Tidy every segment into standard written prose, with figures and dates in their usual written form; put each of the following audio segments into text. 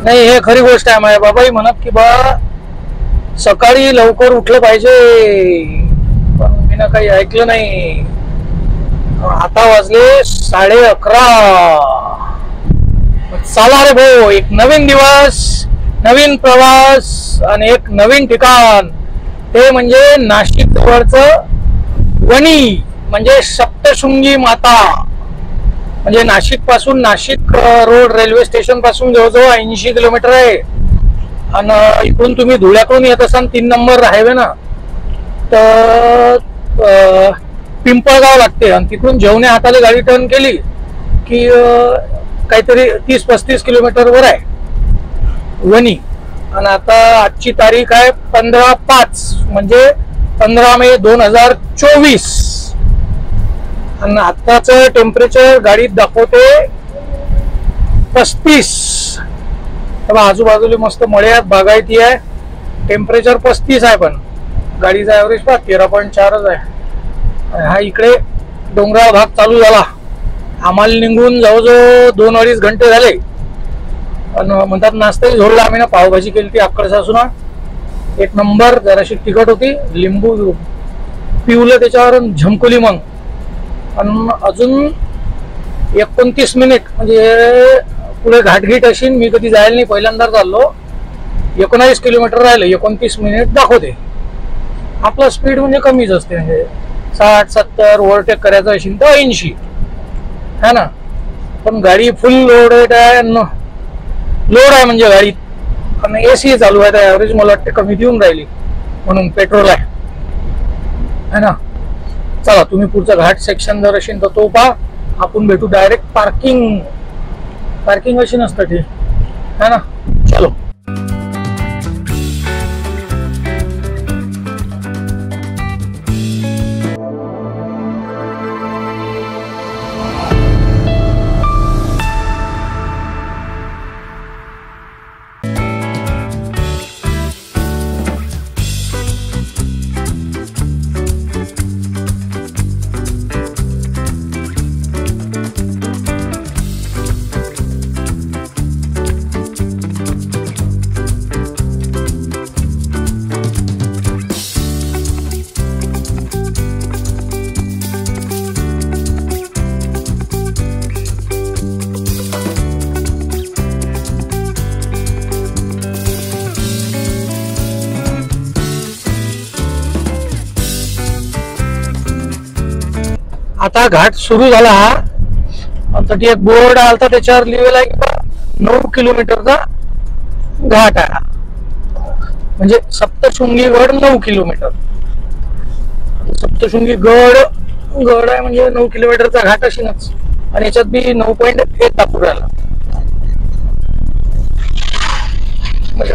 नाही, हे खरी गोष्ट आहे. माझ्या बाबाही म्हणत की बा सकाळी लवकर उठलं पाहिजे, पण मी ना काही ऐकलं नाही. आता वाजले 11:30. चला रे भाऊ, एक नवीन दिवस, नवीन प्रवास आणि एक नवीन ठिकाण, ते म्हणजे नाशिक जवळचं वणी, म्हणजे सप्तशृंगी माता. म्हणजे नाशिक पासून, नाशिक रोड रेल्वे स्टेशन पासून जवळजवळ 80 किलोमीटर आहे. आणि इकडून तुम्ही धुळ्याकडून येत असाल 3 नंबर हायवे ना, तर पिंपळगाव लागते आणि तिकडून जेवण्या हाताला गाडी टर्न केली की काहीतरी 30-35 किलोमीटर वर आहे वणी. आणि आता आजची तारीख आहे 15/5, म्हणजे 15 मे 2024. आणि आताच टेम्परेचर गाडीत दाखवते 35. आजूबाजूला मस्त मळ्यात बागायती आहे. टेम्परेचर 35 आहे, पण गाडीचा ऍव्हरेज पहा 13.4 आहे. हा इकडे डोंगराळ भाग चालू झाला. आम्हाला निघून जवळजवळ 2-2.5 घंटे झाले. आणि म्हणतात नाश्ताही झोडला आम्ही ना, पावभाजी केली ती अक्कड सासूना, एक नंबर. जराशी तिखट होती, लिंबू पिवलं त्याच्यावर, झमकुली मग. आणि अजून 29 मिनिट, म्हणजे पुढे घाटघीट अशी. मी कधी जायला नाही, पहिल्यांदा चाललो. 19 किलोमीटर राहिलं, 29 मिनिट दाखवते. आपला स्पीड म्हणजे कमीच असते, म्हणजे 60-70 ओव्हरटेक करायचं असेल तर 80 है ना. पण गाडी फुल लोड आहे, लोड आहे म्हणजे गाडीत. आणि एसी चालू आहे, तर ॲव्हरेज मला वाटते कमी देऊन राहिली, म्हणून पेट्रोल आहे ना. चला, तुम्ही पुढचा घाट सेक्शन जर असेल तर तो पहा. आपण भेटू डायरेक्ट पार्किंग. पार्किंग अशी नसतं ते, है ना. चलो. आता घाट सुरू झाला. आता एक बोर्ड आलता, त्याच्यावर लिहिलेला आहे 9 किलोमीटरचा घाट आहे. म्हणजे सप्तशृंगी गड 9 किलोमीटर. सप्तशृंगी गड आहे म्हणजे 9 किलोमीटरचा घाट अशीनच. आणि याच्यात बी 9.1 दाखवून राहिला. म्हणजे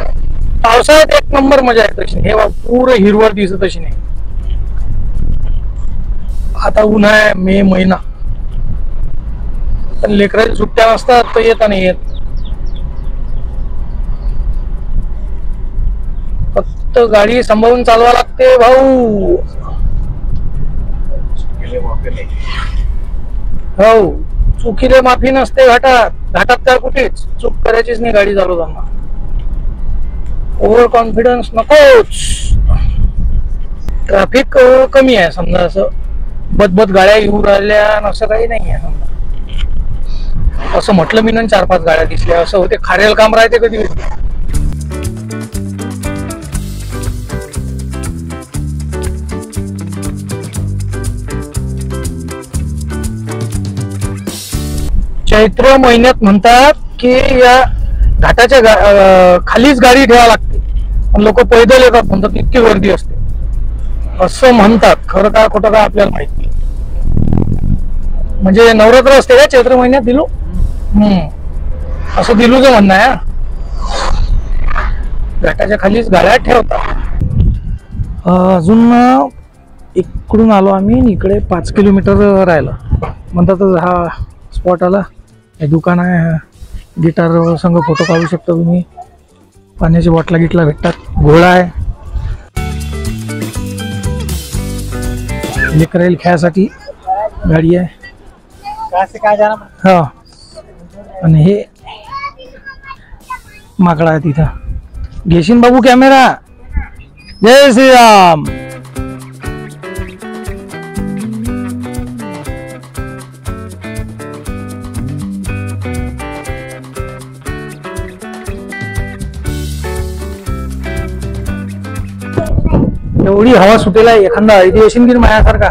पावसाळ्यात एक नंबर मजा येत अशी. हे पूर्ण हिरवळ दिसत अशी नाही. आता उन्हाळा, मे महिना, पण लेकराची सुट्ट्या नसतात तर येता नाही येत. फक्त गाडी सांभाळून चालवा लागते भाऊ. हो, चुकीले माफी नसते घाटात. घाटात तर कुठेच चूक करायचीच नाही गाडी चालवताना. ओव्हर कॉन्फिडन्स नकोच. ट्रॅफिक कमी आहे, समजा असं बदबद गाड्या येऊ राहिल्या असं काही नाही आहे. समजा असं म्हटलं मी ना 4-5 गाड्या दिसल्या असं होते. खारेल काम राहते कधी कधी. चैत्र महिन्यात म्हणतात की या घाटाच्या खालीच गाडी ठेवावी लागते. लोक पैदल येतात म्हणतात, इतकी गर्दी असते असं म्हणतात. खरं का खोटं का आपल्याला माहिती. म्हणजे नवरात्र असते का चैत्र महिन्यात दिलू? असं दिलूचं म्हणणं आहे. घाटाच्या खालीच गाड्या ठेवतात. अजून इकडून आलो आम्ही, इकडे 5 किलोमीटर राहिलं. म्हणतात हा स्पॉट आला. हे दुकान आहे, गिटार संग फोटो काढू शकता तुम्ही. पाण्याची बॉटला गिटला भेटतात. घोडा आहे, लेकरायला खेळासाठी गाडी आहे. हा, आणि हे माकडा आहे तिथं. घेशील बाबू कॅमेरा. जय श्रीराम. एवढी हवा सुटेला एखादा इथे येशील की माझ्यासारखा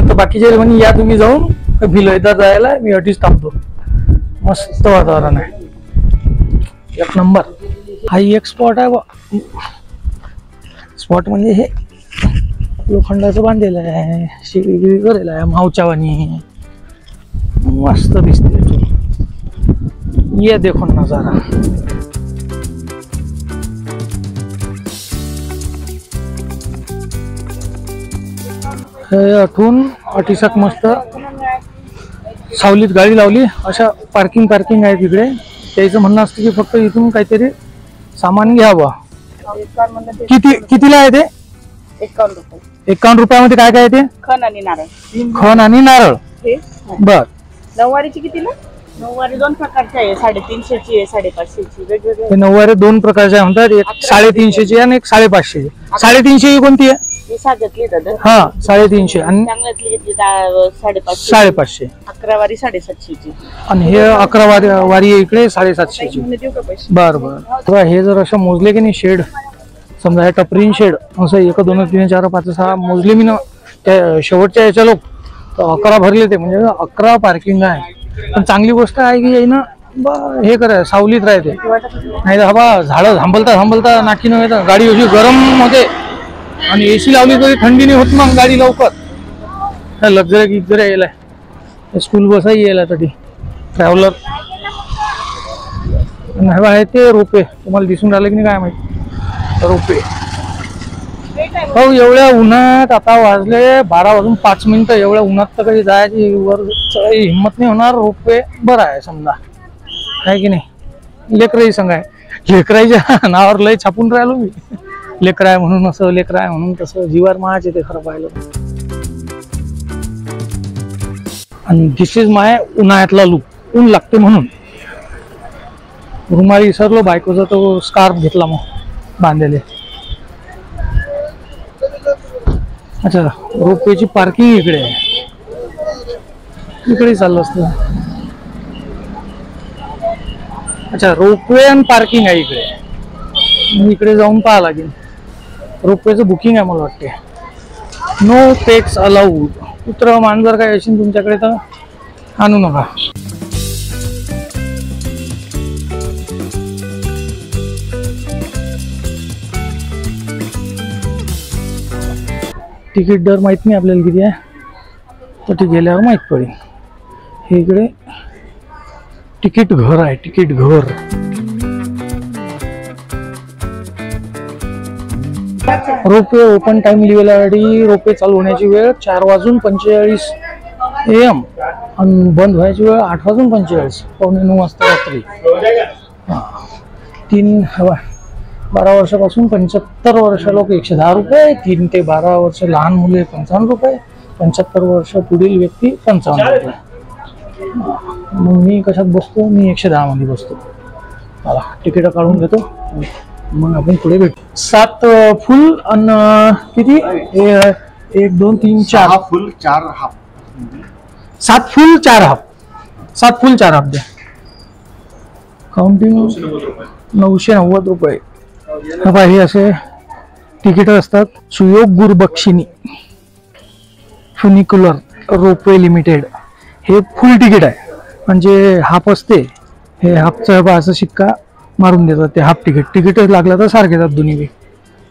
तर बाकीचे म्हणे या तुम्ही जाऊन भिलो येतात जायला मी अटीच थांबतो. मस्त वातावरण आहे एक नंबर. हा एक स्पॉट आहे बा. स्पॉट म्हणजे हे लोखंडाचं बांधलेलं आहे शिडी करेल आहे मावच्यावानी मस्त दिसते. ये देखो नजारा. आठवून अतिशक मस्त सावलीत गाडी लावली. अशा पार्किंग आहे तिकडे. त्याचं म्हणणं असतं की फक्त इथून काहीतरी सामान घ्यावं. कितीला आहे ते? 51 रुपये. 51 रुपयामध्ये काय काय येते? खण आणि नारळ. खण आणि नारळ. बर. नऊवारीची कितीला? नऊवारी दोन प्रकारची आहे. 350ची आहे 550ची वेगवेगळे. नऊवारी दोन प्रकारच्या म्हणतात. एक 350ची आणि एक 550ची. 350 ही कोणती आहे? हा 350 आणि 550. 11 वारी 750ची आणि हे 11 वारी इकडे 750ची. बर बर. हे जर असं मोजले की नाही शेड समजा हे टपरीन शेड असं 1 2 3 4 5 6 मोजले मी ना त्या शेवटच्या याच्या लोक तर 11 भरले ते म्हणजे 11 पार्किंग आहे. पण चांगली गोष्ट आहे की ना हे कराय सावलीत राहते नाही तर हवा झाडं थांबलता नाकी न येतं गाडी अशी गरम होते आणि एसी लावली तरी थंडी नाही होत मग गाडी लवकर. लक्झरी यायलाय स्कूल बसही यायला तरी ट्रॅव्हलर आहे ते रोपे तुम्हाला दिसून राहिले की नाही काय माहिती रोपे. हो एवढ्या उन्हात आता वाजले 12 वाजून 5 मिनिटं. एवढ्या उन्हात तर कधी जायची वर हिंमत नाही होणार. रोपे बरं आहे समजा आहे की नाही. लेकरही संघ आहे. लेकराच्या नावावर लय छापून राहिलो मी. लेकरा आहे म्हणून असं लेकरा आहे म्हणून तसं जीवार मायाचे ते खरं पाहिलं. आणि दिस इज माय उन्हाळ्यातला लुक. ऊन लागते म्हणून रुमाल विसरलो बायकोचा तो स्कार्फ घेतला मग बांधलेले. अच्छा रोपवेची पार्किंग इकडे आहे. इकडे चाललं असतं. अच्छा रोपवे आणि पार्किंग आहे इकडे. इकडे जाऊन पाहा लागेल. रोपवेचं बुकिंग आहे मला वाटते. No pets allowed. कुत्र मांजर काय असेल तुमच्याकडे तर आणू नका. तिकीट दर माहित नाही आपल्याला किती आहे तर ते गेल्यावर माहित पडेल. हे इकडे तिकीट घर आहे. तिकीट घर. रोपवे ओपन टाइम लिहिलेली. रोपवे चालू होण्याची वेळ 4 वाजून 45 AM आणि बंद व्हायची वेळ 8 वाजून 45 पावणे 9 वाजता रात्री. 12 वर्षापासून 75 वर्ष लोक 110 रुपये. 3 ते 12 वर्ष लहान मुले 55 रुपये. 75 वर्ष पुढील व्यक्ती 55 रुपये. मग मी कशात बसतो? मी 110 मध्ये बसतो. मला तिकीट काढून घेतो मग आपण पुढे भेटू. 7 फुल आणि किती 1 2 3 4 फुल 4 हाफ. 7 फुल 4 हाफ. 7 फुल 4 हाफ द्या. काउंटिंग 990 रुपये. हे असे तिकीट असतात. सुयोग गुरबक्षिणी फ्युनिक्युलर रोपवे लिमिटेड. हे फुल तिकीट आहे म्हणजे हाफ असते. हे हाफचा असं शिक्का मारून देतात. ते हाफ तिकीटच लागलं तर सारखे जातात दोन्ही.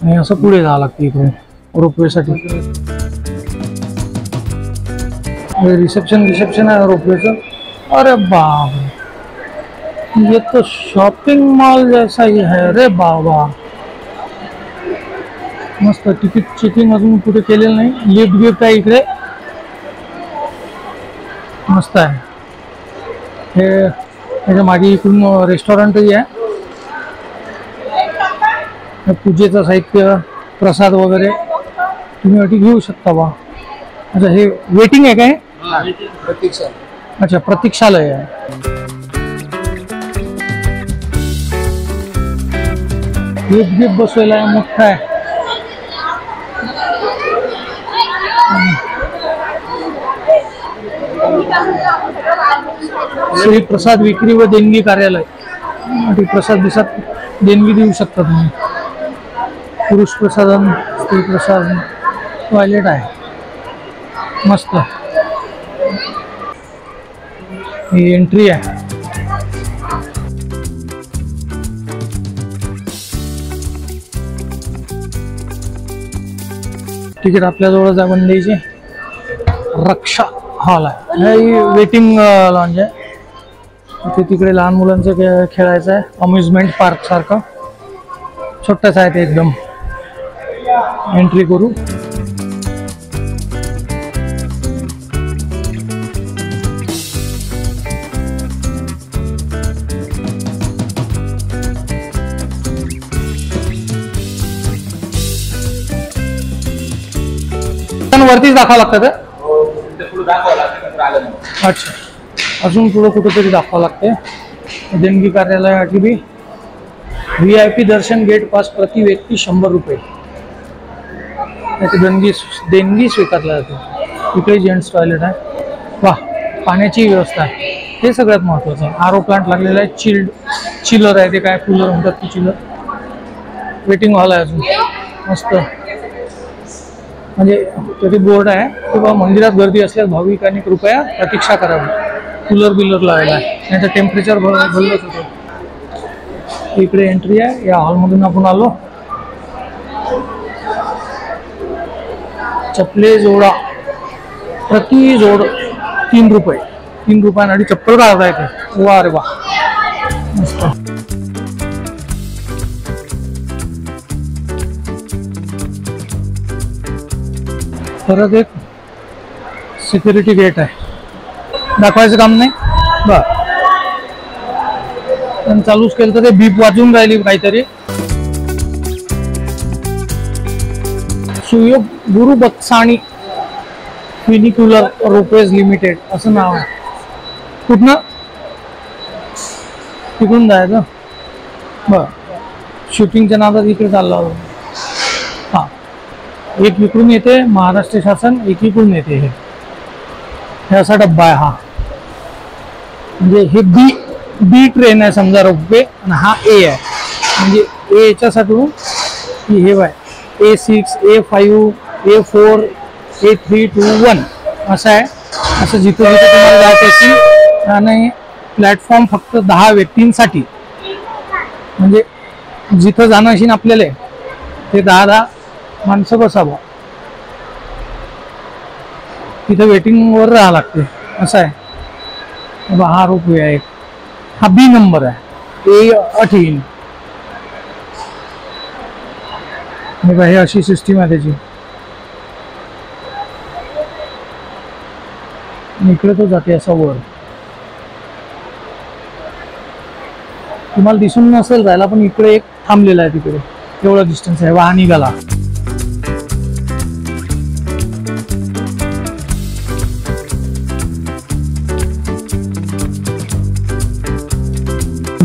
आणि असं पुढे जावं लागतं इकडून रोपवेसाठी. रिसेप्शन आहे रोपवेचं. अरे बाप ये तो शॉपिंग मॉल जैसा ही है रे बाबा. मस्त तिकीट चेकिंग अजून कुठे केलेलं नाही. लिफ्ट गिफ्ट आहे इकडे मस्त आहे. हे त्याच्या मागे इकडून रेस्टॉरंटही आहे. पूजेचं साहित्य प्रसाद वगैरे तुम्ही अटी घेऊ शकता बा. अच्छा हे वेटिंग आहे काय? अच्छा प्रतीक्षालय आहे. गिफ्ट बसवलेला आहे, मोठा आहे. श्री प्रसाद विक्री व देणगी कार्यालय. श्री प्रसाद दिवसात देणगी देऊ शकता तुम्ही. पुरुष प्रसाधन, स्त्री प्रसाधन, टॉयलेट आहे मस्त. ही एंट्री आहे. तिकीट आपल्याजवळ जाऊन द्यायचे. रक्षा हॉल आहे, ही वेटिंग लॉन्ज आहे. इथे तिकडे लहान मुलांचं खेळायचं आहे, अम्युजमेंट पार्क सारखं छोटंच आहे ते एकदम. एंट्री करू. वरतीच दाखवावं लागतं का? अच्छा, अजून पुढे कुठेतरी दाखवावं लागते. देणगी कार्यालयासाठी बी VIP दर्शन गेट पास प्रति व्यक्ती 100 रुपये. देणगी स्वीकारल्या जाते. इकडे जेंट्स टॉयलेट आहे. वा, पाण्याची व्यवस्था आहे, हे सगळ्यात महत्वाचं आहे. RO प्लांट लागलेला आहे. चिलर आहे, ते काय कूलर म्हणतात की चिलर. वेटिंग हॉल आहे अजून मस्त. म्हणजे तरी बोर्ड आहे किंवा मंदिरात गर्दी असल्यास भाविकांनी कृपया प्रतीक्षा करावी. कूलर बिलर लावला आहे, नाही तर टेम्परेचर भरलंच होतं. इकडे एंट्री आहे. या हॉलमधून आपण आलो. चप्पले जोडा, प्रति जोड 3 रुपये. 3 रुपयांसाठी चप्पल काढता येते. वा रे वा, मस्त. परत एक सिक्युरिटी गेट आहे, दाखवायचं काम नाही बर. पण चालूच केलं तर ते बीप वाजून राहिली काहीतरी. सुयोग गुरु बत्साणी फिनिक्युलर रोपवेज लिमिटेड असं नाव आहे. कुठनं? तिकडून जायचं बर. शूटिंगच्या नादात इकडे चालला होता. हा, एक इकडून येते महाराष्ट्र शासन, एक इकडून येते. हे असा डब्बा आहे हा. म्हणजे हे बी ट्रेन आहे समजा रोपवे, आणि हा ए आहे. म्हणजे ए याच्यासाठी हे bye A6, A5, A4, A3, 2, 1 असं आहे. असं जिथं जिथं तुम्हाला जायचं असेल. आणि प्लॅटफॉर्म फक्त 10 व्यक्तींसाठी. म्हणजे जिथं जाणं असेल आपल्याला ते 10 माणसं बसावं. तिथं वेटिंग वर राहावं लागते असं आहे. हा रोपवे आहे. हा B नंबर आहे, A18. हे अशी सिस्टीम आहे त्याची. इकडे तो जाते असा वर. तुम्हाला दिसून नसेल राहिला, पण इकडे एक थांबलेला आहे. तिकडे एवढा डिस्टन्स आहे. वाहन निघाला.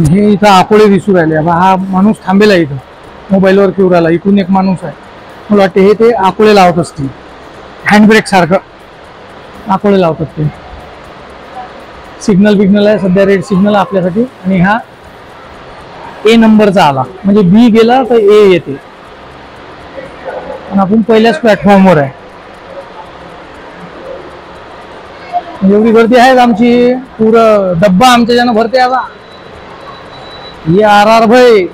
हे इथं आकोळे दिसू राहिले. हा माणूस थांबेला इथं, मोबाईलवर घेऊन राहिला. इकडून एक माणूस आहे, मला वाटते हे ते आकोळे लावत असतील. हँडब्रेक सारखं आकोळे लावतात ते. सिग्नल बिग्नल आहे सध्या, रेड सिग्नल आपल्यासाठी. आणि हा A नंबरचा आला, म्हणजे B गेला तर A येते. आणि आपण पहिल्याच प्लॅटफॉर्मवर आहे. एवढी गर्दी आहे आमची, पुरं डब्बा आमच्या ज्यानं भरते. आता ये RR भाई.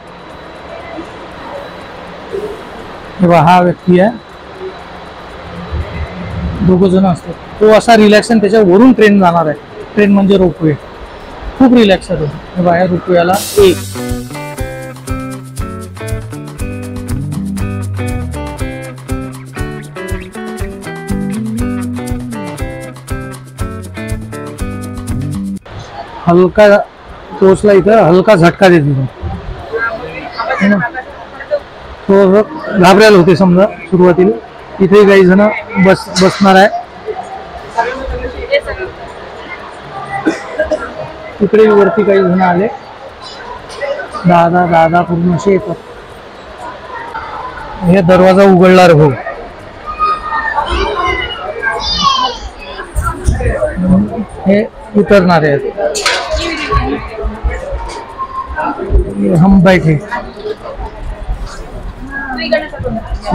हा व्यक्ती आहे, 2 जण असतात. तो असा रिलॅक्स आहे. त्याच्यावरून ट्रेन जाणार आहे. ट्रेन म्हणजे रोपवे. खूप रिलॅक्स आहे तो. बाहेर रोपवेला एक हलका पोचला. इथं हलका झटका देते. तो घाबरायला होते समजा सुरुवातीला. इथे काही जण बसणार आहे. तिकडे वरती काही जण आले. 10 पूर्ण असे येतात. हे दरवाजा उघडला रे भाऊ. हे उतरणारे आहेत. हम बैठे.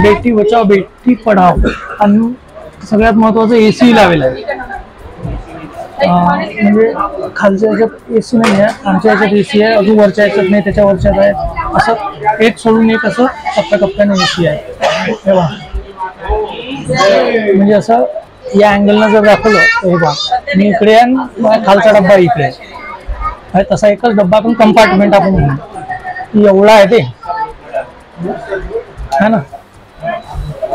बेटी बचाव बेटी पढाव. आणि सगळ्यात महत्वाचं एसी लावलेला आहे. म्हणजे खालच्या याच्यात एसी नाही आहे, आमच्या याच्यात एसी आहे, अजून वरच्या याच्यात नाही, त्याच्या वरच्यात आहे. असं एक सोडून एक असं टप्प्याटप्प्याने एसी आहे. तेव्हा म्हणजे असं या अँगलनं जर दाखवलं तर हे बघा, मी इकडे आहे, खालचा डब्बा इकडे आहे. तसा एकच डब्बा पण कंपार्टमेंट आपण म्हणू, एवढा आहे ते है ना.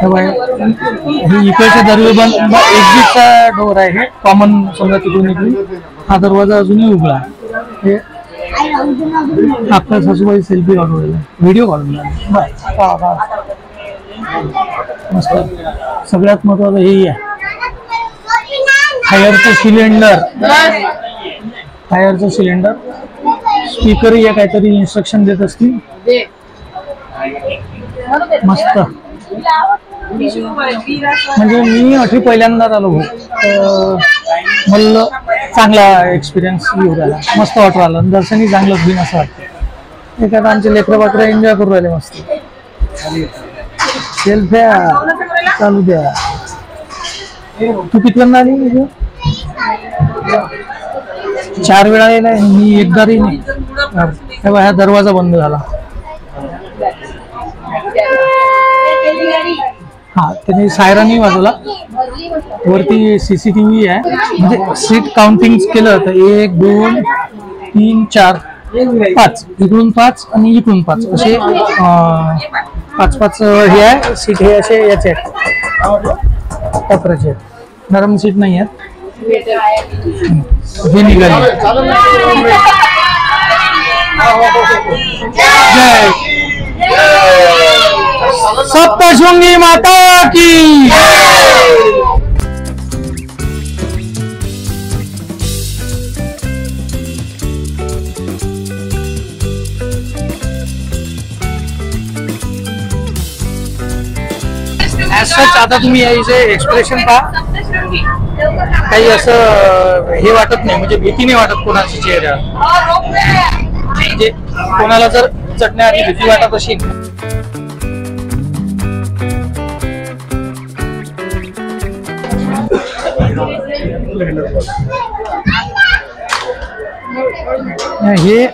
इकडचे दरवाजे बंद, एक्झिटचा डोर आहे हे कॉमन, समजा तिकडून इकडून. हा दरवाजा अजूनही उघडा आहे. आपल्या सासूबाई सेल्फी काढून व्हिडिओ काढून मस्त. सगळ्यात महत्वाचं हे आहे फायरचं सिलेंडर. फायरचं सिलेंडर, स्पीकर या काहीतरी इन्स्ट्रक्शन देत असतील. मस्त. म्हणजे मी अठी पहिल्यांदाच आलो भाऊ, मला चांगला एक्सपिरियन्स येऊ राहिला, मस्त वाटू राहिलं. दर्शनही चांगलंच बिन असं वाटतं. एखादं आमचे लेकरं बाकरं एन्जॉय करू राहिले मस्त. सेल्फ्या चालू द्या. तू कितव्यांदा आली? 4 वेळा येईल, मी एकदा नाही. तेव्हा हा दरवाजा बंद झाला. हा, त्याने सायरनही वाजवला. वरती CCTV आहे, म्हणजे सीट काउंटिंग केलं तर 1 2 3 4 5, इकडून 5 आणि इकडून 5 असे 5 हे आहे सीट. हे असे याचे आहेत, पत्राचे आहेत, नरम सीट नाही आहेत. हे निघाली. सप्तशृंगी माता की. आता तुम्ही याचे एक्सप्रेशन पहा, काही असं हे वाटत नाही, म्हणजे भीती नाही वाटत कोणाची चेहरा. म्हणजे कोणाला जर चढण्याआधी भीती वाटत असेल हे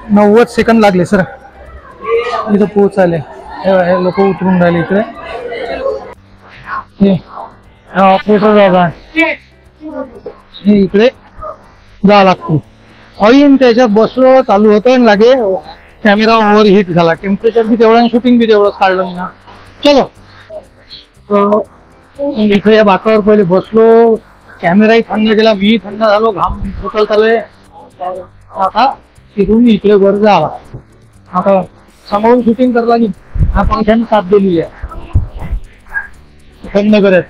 90 सेकंद लागले सर इथं पोहोचायला. लोक उतरून राहिले इकडे. ऑपरेटर जागा हे इकडे जा लागतो. ऑइन त्याच्यात बसलो, चालू होतं आणि लागे कॅमेरा ओव्हर हिट झाला. टेम्परेचर बी तेवढं, शूटिंग बी तेवढंच काढलं मी ना. चलो इथे या बाकावर पहिले बसलो, कॅमेराही थंड गेला, मी थंड झालो, घाम होतल चालू. आता तिथून इकडे वर झाला. आता समोरून शूटिंग करला की हा पंख्याने साथ दिलेली आहे थंड करत.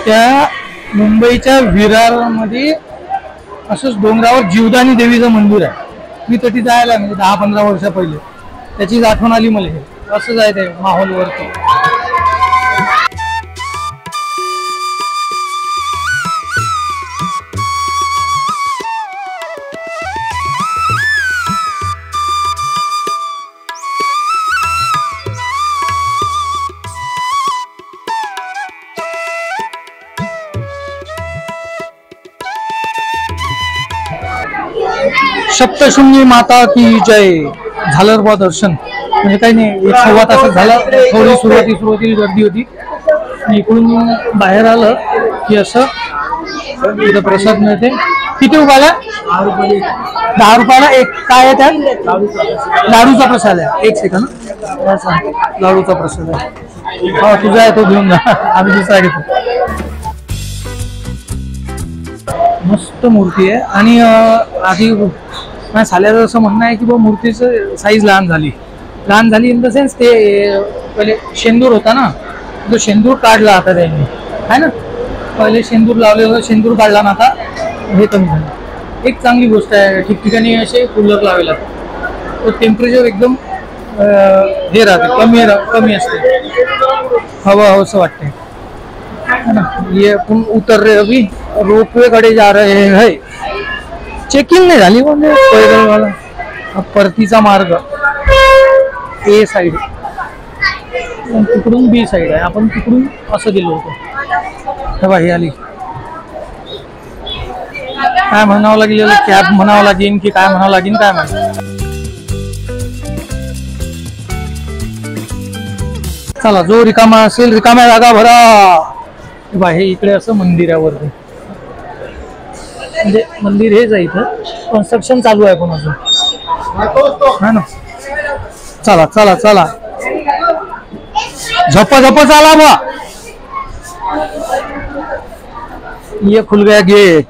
त्या मुंबईच्या विरारमध्ये असंच डोंगरावर जीवदानी देवीचं मंदिर आहे. मी तटी जायला म्हणजे 10-15 वर्ष पहिले, त्याचीच आठवण आली मला. हे असंच आहे ते माहोलवरती. सप्तशृंगी माता की जय. झालं बा दर्शन, म्हणजे काही नाही, 1-1.25 तासात झालं. थोडी सुरुवातीला गर्दी होती. इकडून बाहेर आलं की असं इथं प्रसाद मिळते. किती रुपयाला? 10 रुपयाला एक. काय आहे त्यात? लाडूचा प्रसाद आहे. 1 सेकंद, लाडूचा प्रसाद आहे. हो तुझा आहे, तो घेऊन जा, आम्ही दुसरा घेतो. मस्त मूर्ती आहे. आणि आधी माझ्या साल्याचं असं म्हणणं आहे की बा मूर्तीचं साईज लहान झाली इन द सेन्स ते पहिले शेंदूर होता ना, तो शेंदूर काढला आता त्यांनी, आहे ना. पहिले शेंदूर लावलेलं, शेंदूर काढला ना, आता हे कमी झालं. एक चांगली गोष्ट आहे. ठिकठिकाणी असे कूलर लावलेला, तो टेम्परेचर एकदम हे राहते, कमी असते, हवा असं वाटते, है ना. ये आपण उतर रहे अभी, रोपवे कडे जा रहे है. चेकिंग नाही झाली म्हणजे पैदल वाला. परतीचा मार्ग ए साइड, तिकडून बी साइड आहे. आपण तिकडून असं गेलो होतो. तेव्हा हे आली, काय म्हणावं लागेल, कॅब म्हणावं लागेल की काय म्हणावं लागेल काय माहिती. चला, जो रिकामा असेल रिकाम्या जागा भरा. हे इकडे असं मंदिर आहे वरती, म्हणजे मंदिर हेच आहे, इथं कन्स्ट्रक्शन चालू आहे पण अजून, है ना. चला चला चला, झप चला बा. ये खुल गया गेट.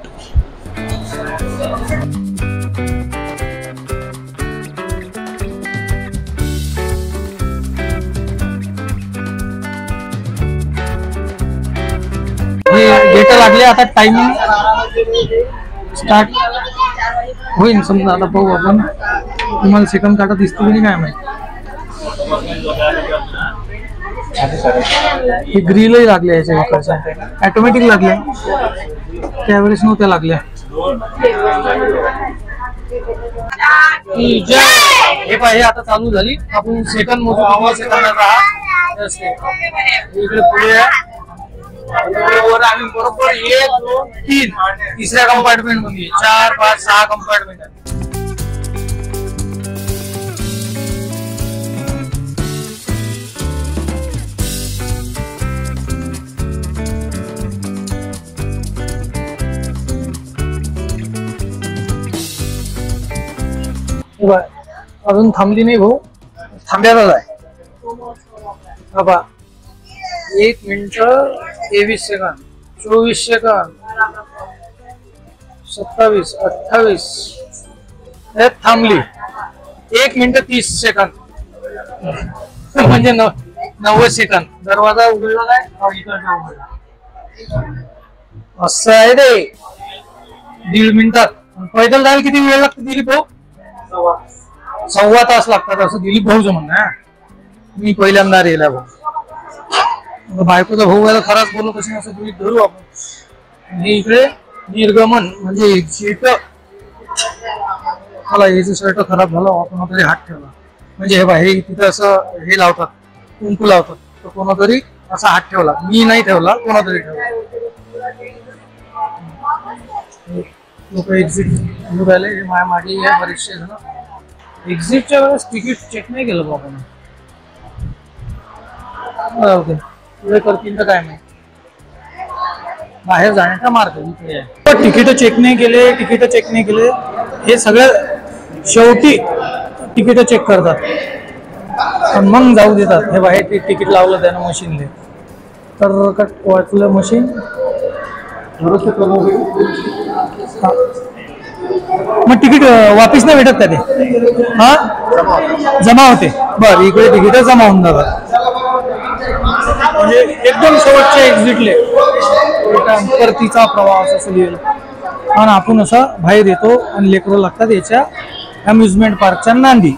गेट लागले, आता टायमिंग स्टार्ट होईल समजा. आता पाहू आपण, तुम्हाला सेकंड काटा दिसतो की काय माहिती. हे ग्रिलही लागले याच्या, ऑटोमॅटिक लागल्या, त्यावेळेस नव्हत्या लागल्या. हे पाहिजे आता चालू झाली. आपण सेकंड मोजू, इकडे पुढे आम्ही बरोबर 1 2 3 तिसऱ्या कंपार्टमेंट मध्ये 4 5 6 कंपार्टमेंट आहे. अजून थांबली नाही भाऊ, थांब्यालाच आहे. 1 मिनिट 23 सेकंद, 24 सेकंद, 27 28, थांबली. 1 मिनिट 30 सेकंद म्हणजे 90 सेकंद. दरवाजा उघडला नाही, असं आहे ते. 1.5 मिनिटात. पैदल जायला किती वेळ लागतो दिलीप भाऊ? 1.25 तास लागतात असं दिलीप भाऊचं म्हणणं आहे. मी पहिल्यांदा रेला भाऊ, बायकोचा भाऊ व्हायला खराच बोलत असेल असं तुम्ही धरू आपण. हे इकडे निर्गमन म्हणजे एक्झिट. मला याचं शर्ट खराब झालं, आपण तरी हात ठेवला म्हणजे हे बाहेर तिथं असं हे लावतात, कुंकू लावतात, तर कोणातरी असा हात ठेवला. मी नाही ठेवला, कोणातरी ठेवला. लोक एक्झिट घेऊन राहिले. हे माझ्या मागे या बरेचसे जण. एक्झिटच्या वेळेस तिकीट चेक नाही केलं बाबा. पुढे करतील तर काय नाही. बाहेर जाण्याचा मार्ग इथे आहे. तिकीट चेक नाही केले, हे सगळं शेवटी तिकीट चेक करतात आणि मग जाऊ देतात. हे बाहेर तिकीट लावलं त्यानं मशीनले, तर वाचलं मशीन, मग तिकीट वापिस नाही भेटत का ते? हा, जमा होते. बर, इकडे तिकीट जमा होऊन जातात. म्हणजे एकदम शेवटच्या एक्झिटले परतीचा प्रवास असं लिहिलं. आणि आपण असं बाहेर येतो आणि लेकरं लागतात याच्या अम्युजमेंट पार्कच्या नांदी.